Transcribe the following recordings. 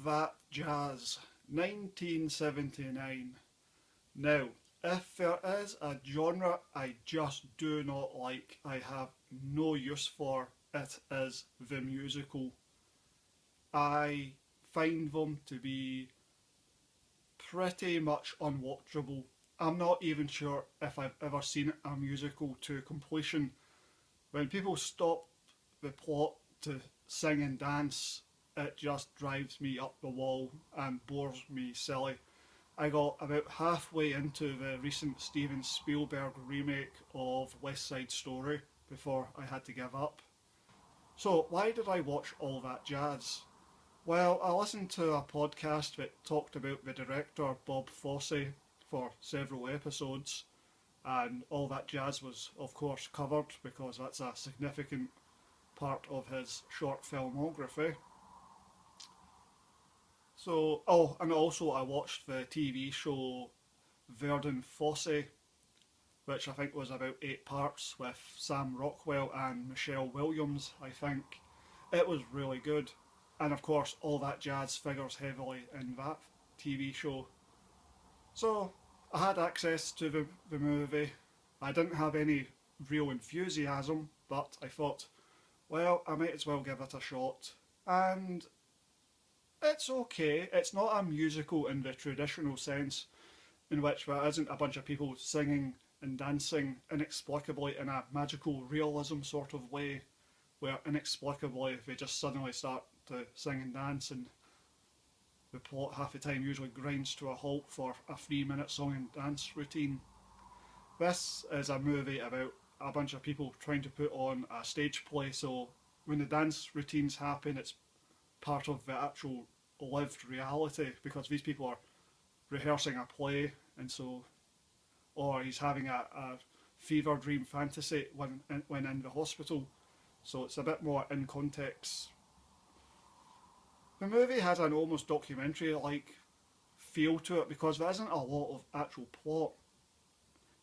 That Jazz, 1979. Now, if there is a genre I just do not like, I have no use for, it is the musical. I find them to be pretty much unwatchable. I'm not even sure if I've ever seen a musical to completion. When people stop the plot to sing and dance, it just drives me up the wall and bores me silly. I got about halfway into the recent Steven Spielberg remake of West Side Story before I had to give up. So, why did I watch all that jazz? Well, I listened to a podcast that talked about the director Bob Fosse for several episodes, and all that jazz was, of course, covered because that's a significant part of his short filmography. So, oh, and also I watched the TV show Verdun Fosse, which I think was about 8 parts with Sam Rockwell and Michelle Williams, I think. It was really good. And of course, all that jazz figures heavily in that TV show. So, I had access to the movie. I didn't have any real enthusiasm, but I thought, well, I might as well give it a shot. And it's okay. It's not a musical in the traditional sense, in which there isn't a bunch of people singing and dancing inexplicably in a magical realism sort of way, where inexplicably they just suddenly start to sing and dance, and the plot half the time usually grinds to a halt for a 3 minute song and dance routine. This is a movie about a bunch of people trying to put on a stage play, so when the dance routines happen, it's part of the actual lived reality because these people are rehearsing a play, and so, or he's having a fever dream fantasy when in the hospital, so it's a bit more in context. The movie has an almost documentary like feel to it because there isn't a lot of actual plot.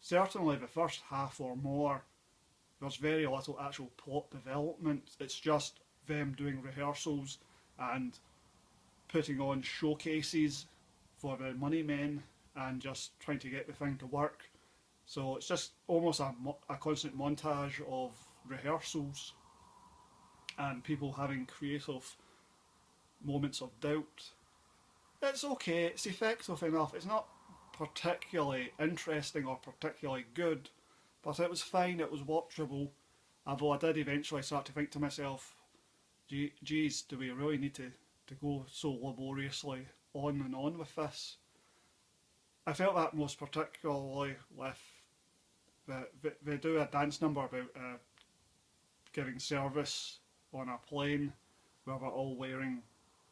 Certainly, the first half or more, there's very little actual plot development. It's just them doing rehearsals and putting on showcases for the money men and just trying to get the thing to work. So it's just almost a constant montage of rehearsals and people having creative moments of doubt. It's okay, it's effective enough. It's not particularly interesting or particularly good, but it was fine, it was watchable. Although I did eventually start to think to myself, geez, do we really need to go so laboriously on and on with this? I felt that most particularly with they do a dance number about giving service on a plane where they're all wearing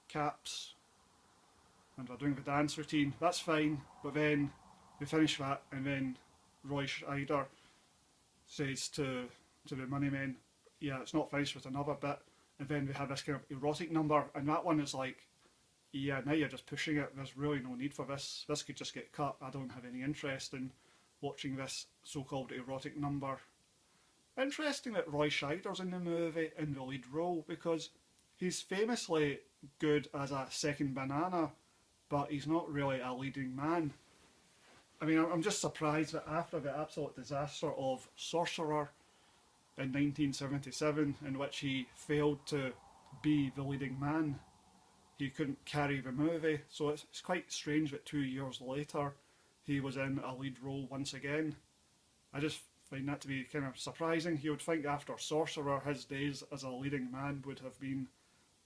caps and they're doing the dance routine. That's fine, but then they finish that and then Roy Scheider says to the money men, yeah, it's not finished with another bit, and then we have this kind of erotic number, and that one is like, yeah, now you're just pushing it, there's really no need for this, this could just get cut, I don't have any interest in watching this so-called erotic number. Interesting that Roy Scheider's in the movie in the lead role, because he's famously good as a second banana, but he's not really a leading man. I mean, I'm just surprised that after the absolute disaster of Sorcerer in 1977, in which he failed to be the leading man, he couldn't carry the movie. So it's quite strange that 2 years later he was in a lead role once again. I just find that to be kind of surprising. You would think after Sorcerer his days as a leading man would have been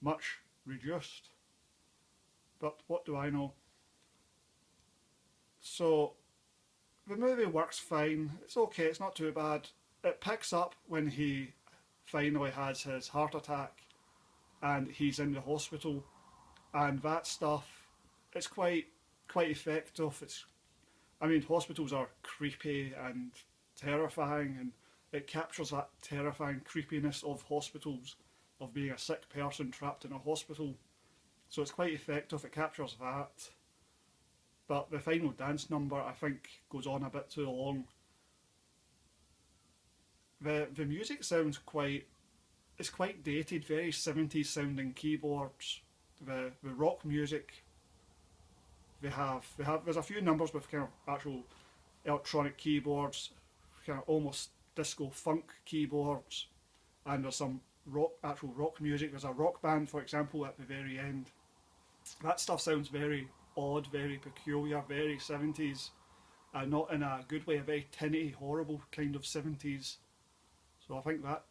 much reduced. But what do I know? So the movie works fine. It's okay, it's not too bad. It picks up when he finally has his heart attack and he's in the hospital, and that stuff, it's quite effective. I mean, hospitals are creepy and terrifying, and it captures that terrifying creepiness of hospitals, of being a sick person trapped in a hospital. So it's quite effective, it captures that. But the final dance number, I think, goes on a bit too long. The music sounds it's quite dated, very 70s sounding keyboards, the rock music. They have there's a few numbers with kind of actual electronic keyboards, kind of almost disco funk keyboards, and there's some actual rock music. There's a rock band, for example, at the very end. That stuff sounds very odd, very peculiar, very 70s, not in a good way, a very tinny, horrible kind of 70s. So I think that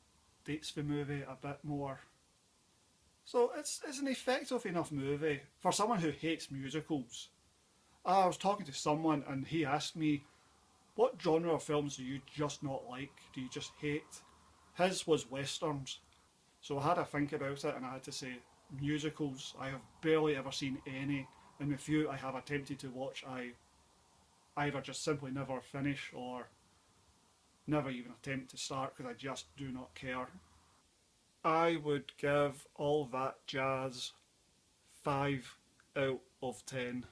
dates the movie a bit more. So it's an effective enough movie for someone who hates musicals. I was talking to someone and he asked me, what genre of films do you just not like? Do you just hate? His was westerns. So I had to think about it and I had to say, musicals, I have barely ever seen any. And the few I have attempted to watch, I either just simply never finish or never even attempt to start because I just do not care. I would give all that jazz 5 out of 10.